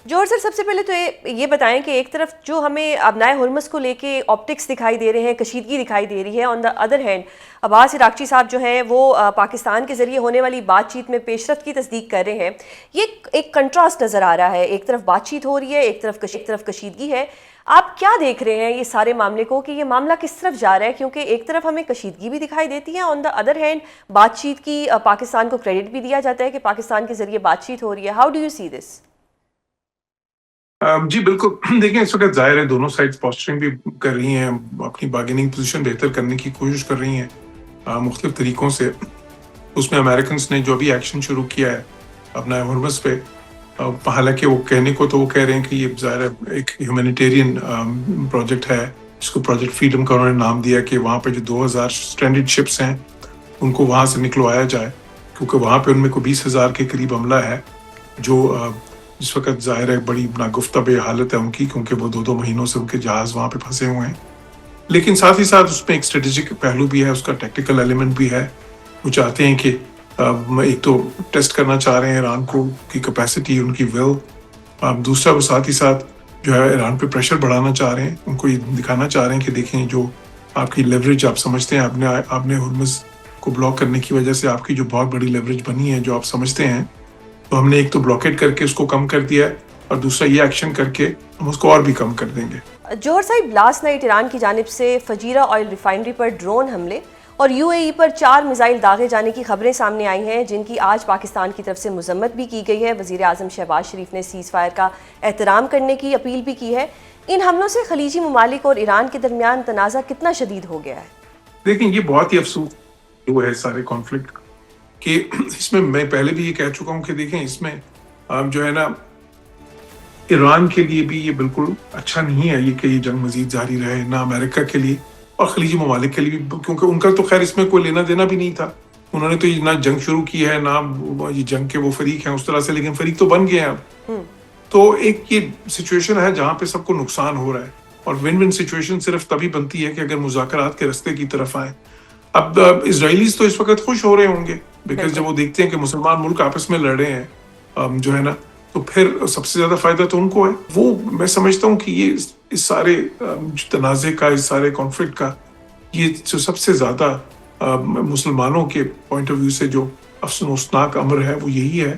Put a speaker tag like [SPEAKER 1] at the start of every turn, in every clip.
[SPEAKER 1] جوہر سر، سب سے پہلے تو یہ بتائیں کہ ایک طرف جو ہمیں ابنائے ہرمز کو لے کے آپٹکس دکھائی دے رہے ہیں، کشیدگی دکھائی دے رہی ہے، on the other hand Abbas Araghchi صاحب جو ہیں وہ پاکستان کے ذریعے ہونے والی بات چیت میں پیش رفت کی تصدیق کر رہے ہیں. یہ ایک کنٹراسٹ نظر آ رہا ہے، ایک طرف بات چیت ہو رہی ہے، ایک طرف کشیدگی ہے. آپ کیا دیکھ رہے ہیں یہ سارے معاملے کو کہ یہ معاملہ کس طرف جا رہا ہے؟ کیونکہ ایک طرف ہمیں کشیدگی بھی دکھائی دیتی ہے، آن دا ادر ہینڈ بات چیت کی پاکستان کو کریڈٹ بھی دیا جاتا ہے کہ پاکستان کے ذریعے بات چیت ہو رہی ہے. ہاؤ ڈو یو سی دس؟
[SPEAKER 2] جی بالکل، دیکھیں اس وقت ظاہر ہے دونوں سائڈ پوسچرنگ بھی کر رہی ہیں، اپنی بارگیننگ پوزیشن بہتر کرنے کی کوشش کر رہی ہیں مختلف طریقوں سے. اس میں امریکنس نے جو ابھی ایکشن شروع کیا ہے اپنا ہرمز پہ، حالانکہ وہ کہنے کو تو وہ کہہ رہے ہیں کہ یہ ظاہر ہے ایک ہیومینیٹیرین پروجیکٹ ہے، جس کو پروجیکٹ فریڈم کا انہوں نے نام دیا، کہ وہاں پہ جو 2000 اسٹرینڈڈ شپس ہیں ان کو وہاں سے نکلوایا جائے، کیونکہ وہاں پہ ان میں کوئی 20,000 کے قریب عملہ ہے جو اس وقت ظاہر ہے بڑی ناگفتہ بے حالت ہے ان کی، کیونکہ وہ 2 مہینوں سے ان کے جہاز وہاں پہ پھنسے ہوئے ہیں. لیکن ساتھ ہی ساتھ اس میں ایک اسٹریٹجک پہلو بھی ہے، اس کا ٹیکٹیکل ایلیمنٹ بھی ہے. وہ چاہتے ہیں کہ ایک تو ٹیسٹ کرنا چاہ رہے ہیں ایران کو کی کیپیسٹی، ان کی ول. دوسرا وہ ساتھ ہی ساتھ جو ہے ایران پہ پریشر بڑھانا چاہ رہے ہیں، ان کو یہ دکھانا چاہ رہے ہیں کہ دیکھیں جو آپ کی لیوریج آپ سمجھتے ہیں آپ نے ہرمز کو بلاک کرنے کی وجہ سے آپ کی جو بہت بڑی لیوریج بنی ہے جو آپ سمجھتے ہیں، تو ہم نے ایک تو بلاکیٹ کر کے اس کو کم کر دیا ہے، اور دوسرا یہ ایکشن کر کے ہم اس کو اور بھی کم کر دیں گے.
[SPEAKER 1] جوہر صاحب، لاسٹ نائٹ ایران کی جانب سے فجیرہ آئل ریفائنری پر ڈرون حملے اور you a E per 4 missile داغے جانے کی خبریں سامنے آئی ہیں، جن کی آج پاکستان کی طرف سے مذمت بھی کی گئی ہے. وزیر اعظم شہباز شریف نے سیز فائر کا احترام کرنے کی اپیل بھی کی ہے. ان حملوں سے خلیجی ممالک اور ایران کے درمیان تنازع کتنا شدید ہو گیا ہے؟
[SPEAKER 2] دیکھیں یہ بہت ہی افسوس ہوا ہے سارے کانفلکٹ کہ اس میں پہلے بھی یہ کہہ چکا ہوں کہ دیکھیں اس میں جو ہے نا ایران کے لیے بھی یہ بالکل اچھا نہیں ہے یہ کہ یہ جنگ مزید جاری رہے، نہ امریکہ کے لیے اور خلیجی ممالک کے لیے بھی، کیونکہ ان کا تو خیر اس میں کوئی لینا دینا بھی نہیں تھا. انہوں نے تو یہ نہ جنگ شروع کی ہے، نہ یہ جنگ کے وہ فریق ہیں اس طرح سے، لیکن فریق تو بن گئے ہیں اب. تو ایک یہ سچویشن ہے جہاں پہ سب کو نقصان ہو رہا ہے، اور ون ون سچویشن صرف تبھی بنتی ہے کہ اگر مذاکرات کے رستے کی طرف آئیں. اب اسرائیلیز تو اس وقت خوش ہو رہے ہوں گے، بیکاز جب وہ دیکھتے ہیں کہ مسلمان ملک آپس میں لڑ رہے ہیں جو ہے نا، تو پھر سب سے زیادہ فائدہ تو ان کو ہے. وہ میں سمجھتا ہوں کہ یہ اس سارے تنازع کا، اس سارے کانفلکٹ کا، یہ جو سب سے زیادہ مسلمانوں کے پوائنٹ آف ویو سے جو افسوسناک امر ہے وہ یہی ہے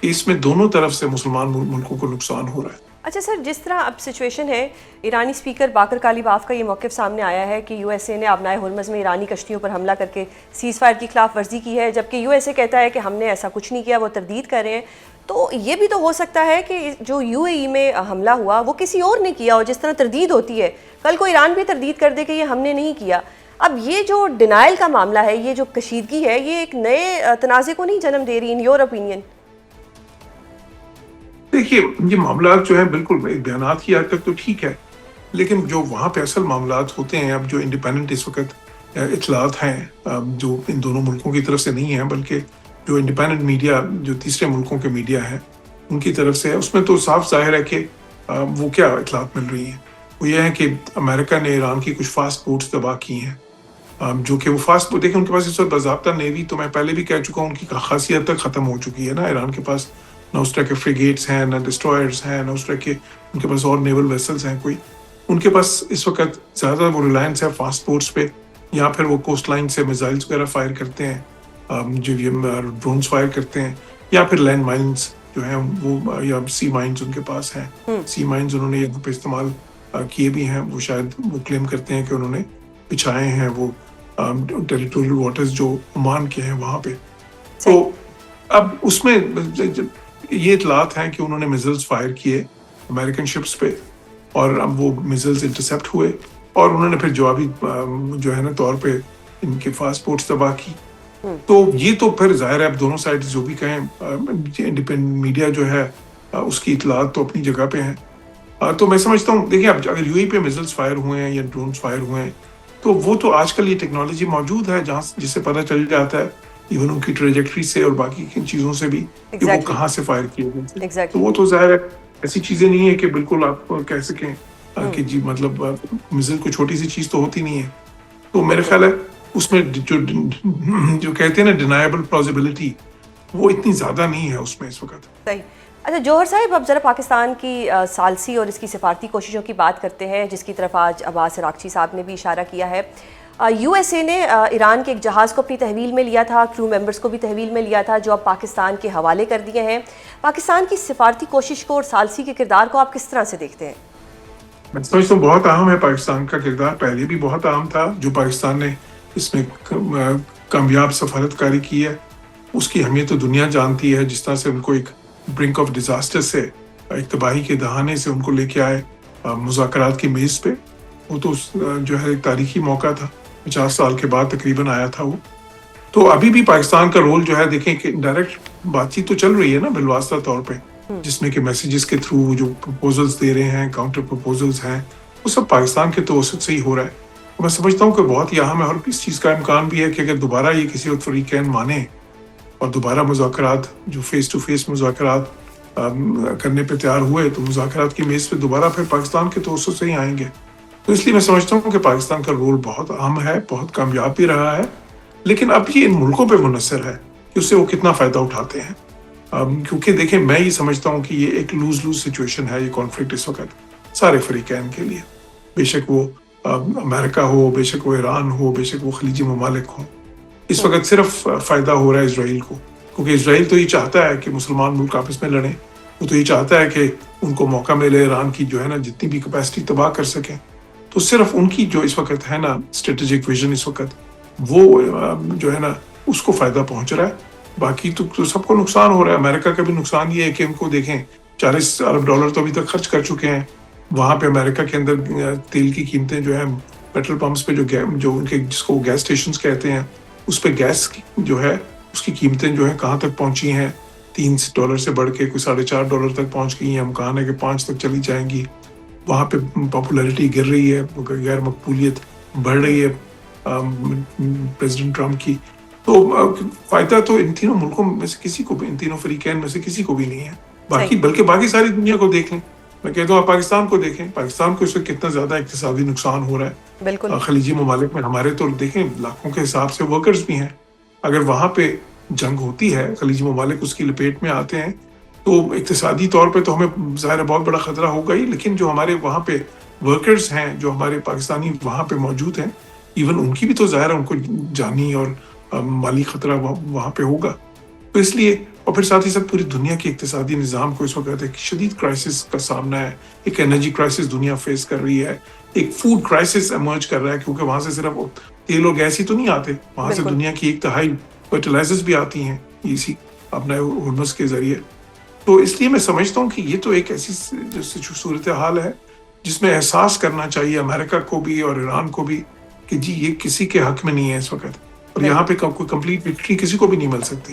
[SPEAKER 2] کہ اس میں دونوں طرف سے مسلمان ملکوں کو نقصان ہو رہا ہے.
[SPEAKER 1] اچھا سر، جس طرح اب سچویشن ہے، ایرانی اسپیکر باقر کالیباف کا یہ موقف سامنے آیا ہے کہ یو ایس اے نے ابنائے ہرمز میں ایرانی کشتیوں پر حملہ کر کے سیز فائر کی خلاف ورزی کی ہے، جبکہ یو ایس اے کہتا ہے کہ ہم نے ایسا کچھ نہیں کیا، وہ تردید کر رہے ہیں. تو یہ بھی تو ہو سکتا ہے کہ جو یو اے ای میں حملہ ہوا وہ کسی اور نے کیا ہو، جس طرح تردید ہوتی ہے کل کو ایران بھی تردید کر دے کہ یہ ہم نے نہیں کیا. اب یہ جو ڈینائل کا معاملہ ہے، یہ جو کشیدگی ہے، یہ ایک نئے تنازع کو نہیں جنم دے رہی ان یور اوپینین؟
[SPEAKER 2] دیکھیے یہ معاملات جو ہیں بالکل بیانات کی حد تک تو ٹھیک ہے، لیکن جو وہاں پہ اصل معاملات ہوتے ہیں، اب جو انڈیپینڈنٹ اس وقت اطلاعات ہیں جو ان دونوں ملکوں کی طرف سے نہیں ہیں، بلکہ جو انڈیپینڈنٹ میڈیا جو تیسرے ملکوں کے میڈیا ہیں ان کی طرف سے ہے، اس میں تو صاف ظاہر ہے کہ وہ کیا اطلاعات مل رہی ہیں. وہ یہ ہے کہ امریکہ نے ایران کی کچھ فاسٹ بوٹس تباہ کی ہیں، جو کہ وہ فاسٹ بوٹ، دیکھیں ان کے پاس اس وقت باضابطہ نیوی، تو میں پہلے بھی کہہ چکا ہوں ان کی خاصی حد تک ختم ہو چکی ہے نا. ایران کے پاس نہ اس طرح کے فریگیٹس ہیں، نہ ڈسٹرائرز ہیں، نہ اس طرح کے ان کے پاس اور نیول ویسلز ہیں کوئی. ان کے پاس اس وقت زیادہ وہ ریلائنس ہے فاسٹ بوٹس پہ، یا پھر وہ کوسٹ لائن سے میزائلز وغیرہ فائر کرتے ہیں، جو یہ ڈرونز فائر کرتے ہیں، یا پھر لینڈ مائنز جو ہیں وہ، یا سی مائنز ان کے پاس ہیں. سی مائنز انہوں نے یہاں پہ استعمال کیے بھی ہیں، وہ شاید وہ کلیم کرتے ہیں کہ انہوں نے بچھائے ہیں وہ ٹیریٹوریل واٹرز جو عمان کے ہیں وہاں پہ. تو اب اس میں یہ اطلاعات ہیں کہ انہوں نے میزلز فائر کیے امریکن شپس پہ، اور اب وہ میزلز انٹرسیپٹ ہوئے، اور انہوں نے پھر جوابی جو ہے نا طور پہ ان کے فاسٹ بوٹس تباہ کی. تو یہ تو پھر ظاہر ہے اب دونوں سائڈ جو بھی کہیں، انڈیپینڈنٹ میڈیا جو ہے اس کی اطلاعات تو اپنی جگہ پہ ہیں. تو میں سمجھتا ہوں دیکھیں اب اگر یو اے پہ میزلز فائر ہوئے ہیں یا ڈرونز فائر ہوئے ہیں، تو وہ تو آج کل یہ ٹیکنالوجی موجود ہے جس سے پتہ چل جاتا ہے ایون ان کی ٹریجیکٹری سے اور باقی کن چیزوں سے بھی کہ وہ کہاں سے فائر کیے گئے تھے. تو وہ تو ظاہر ہے ایسی چیزیں نہیں ہے کہ بالکل آپ کہہ سکیں کہ جی مطلب میزل کوئی چھوٹی سی چیز تو ہوتی نہیں ہے. تو میرے خیال ہے اس میں جو کہتے ہیں نا ڈینائبل پلازیبلٹی، وہ اتنی زیادہ نہیں ہے اس میں اس وقت.
[SPEAKER 1] صحیح. اچھا جوہر صاحب، اب ذرا پاکستان کی ثالثی اور اس کی سفارتی کوششوں کی بات کرتے ہیں، جس کی طرف آج عباس عراقچی صاحب نے بھی اشارہ کیا ہے۔ یو ایس اے نے ایران کے ایک جہاز کو اپنی تحویل میں لیا تھا، کرو ممبرز کو بھی تحویل میں لیا تھا، جو اب پاکستان کے حوالے کر دیے ہیں۔ پاکستان کی سفارتی کوشش کو اور ثالثی کے کردار کو آپ کس طرح سے دیکھتے ہیں؟
[SPEAKER 2] میں سمجھتا ہوں بہت اہم ہے، پاکستان کا کردار پہلے بھی بہت اہم تھا، جو پاکستان نے اس میں کامیاب سفارت کاری کی ہے اس کی اہمیت تو دنیا جانتی ہے۔ جس طرح سے ان کو ایک برنک آف ڈیزاسٹر سے، ایک تباہی کے دہانے سے ان کو لے کے آئے مذاکرات کی میز پہ، وہ تو جو ہے ایک تاریخی موقع تھا، 50 سال کے بعد تقریباً آیا تھا وہ۔ تو ابھی بھی پاکستان کا رول جو ہے، دیکھیں کہ ڈائریکٹ بات چیت تو چل رہی ہے نا بالواسطہ طور پہ، جس میں کہ میسیجز کے تھرو جو پروپوزلز دے رہے ہیں، کاؤنٹر پروپوزلز ہیں، وہ سب پاکستان کے توسط سے ہی ہو رہا ہے۔ میں سمجھتا ہوں کہ بہت ہی اہم ہے، اور اس چیز کا امکان بھی ہے کہ اگر دوبارہ یہ کسی اور فریقین مانے اور دوبارہ مذاکرات، جو فیس ٹو فیس مذاکرات کرنے پہ تیار ہوئے، تو مذاکرات کی میز پہ دوبارہ پھر پاکستان کے توسط سے ہی آئیں گے۔ تو اس لیے میں سمجھتا ہوں کہ پاکستان کا رول بہت اہم ہے، بہت کامیاب بھی رہا ہے، لیکن اب یہ ان ملکوں پہ منحصر ہے کہ اس سے وہ کتنا فائدہ اٹھاتے ہیں۔ کیونکہ دیکھیں، میں یہ سمجھتا ہوں کہ یہ ایک لوز لوز سچویشن ہے، یہ کانفلکٹ اس وقت سارے فریقین کے لیے، بے شک وہ امریکہ ہو، بے شک وہ ایران ہو، بے شک وہ خلیجی ممالک ہوں۔ اس وقت صرف فائدہ ہو رہا ہے اسرائیل کو، کیونکہ اسرائیل تو یہ چاہتا ہے کہ مسلمان ملک آپس میں لڑیں، وہ تو یہ چاہتا ہے کہ ان کو موقع ملے ایران کی جو ہے نا جتنی بھی کیپیسٹی تباہ کر سکیں۔ تو صرف ان کی جو اس وقت ہے نا اسٹریٹجک ویژن، اس وقت وہ جو ہے نا اس کو فائدہ پہنچ رہا ہے، باقی تو سب کو نقصان ہو رہا ہے۔ امریکہ کا بھی نقصان یہ ہے کہ ان کو دیکھیں $40 ارب تو ابھی تک خرچ کر چکے ہیں وہاں پہ۔ امریکہ کے اندر تیل کی قیمتیں جو ہیں پیٹرول پمپس پہ جو ان کے جس کو گیس اسٹیشنز کہتے ہیں، اس پہ گیس جو ہے اس کی قیمتیں جو ہیں کہاں تک پہنچی ہیں، $3 سے بڑھ کے کوئی $4.5 تک پہنچ گئی ہیں، امکان ہے کہ 5 تک چلی جائیں گی۔ وہاں پہ پاپولیرٹی گر رہی ہے، غیر مقبولیت بڑھ رہی ہے پریزیڈنٹ ٹرمپ کی۔ تو فائدہ تو ان تینوں ملکوں میں سے کسی کو بھی، ان تینوں فریقین میں سے کسی کو بھی نہیں ہے، بلکہ باقی ساری دنیا کو دیکھ لیں۔ میں کہتا ہوں آپ پاکستان کو دیکھیں، پاکستان کو اس وقت کتنا زیادہ اقتصادی نقصان ہو رہا ہے۔
[SPEAKER 1] بالکل
[SPEAKER 2] خلیجی ممالک میں ہمارے تو دیکھیں لاکھوں کے حساب سے ورکرز بھی ہیں، اگر وہاں پہ جنگ ہوتی ہے، خلیجی ممالک اس کی لپیٹ میں آتے ہیں، تو اقتصادی طور پہ تو ہمیں ظاہر بہت بڑا خطرہ ہوگا ہی، لیکن جو ہمارے وہاں پہ ورکرز ہیں، جو ہمارے پاکستانی وہاں پہ موجود ہیں، ایون ان کی بھی تو ظاہر ان کو جانی اور مالی خطرہ وہاں پہ ہوگا۔ تو اس لیے، اور پھر ساتھ ہی ساتھ پوری دنیا کے اقتصادی نظام کو اس وقت ایک شدید کرائسس کا سامنا ہے، ایک انرجی کرائسس دنیا فیس کر رہی ہے، ایک فوڈ کرائسس ایمرج کر رہا ہے، کیونکہ وہاں سے صرف تیل اور گیس ہی تو نہیں آتے، وہاں سے دنیا کی 1/3 فرٹیلائزرز بھی آتی ہیں اسی اپنا ہرمز کے ذریعے۔ تو اس لیے میں سمجھتا ہوں کہ یہ تو ایک ایسی صورتحال ہے جس میں احساس کرنا چاہیے امریکہ کو بھی اور ایران کو بھی کہ جی یہ کسی کے حق میں نہیں ہے اس وقت، اور یہاں پہ کوئی کمپلیٹ وکٹری کسی کو بھی نہیں مل سکتی۔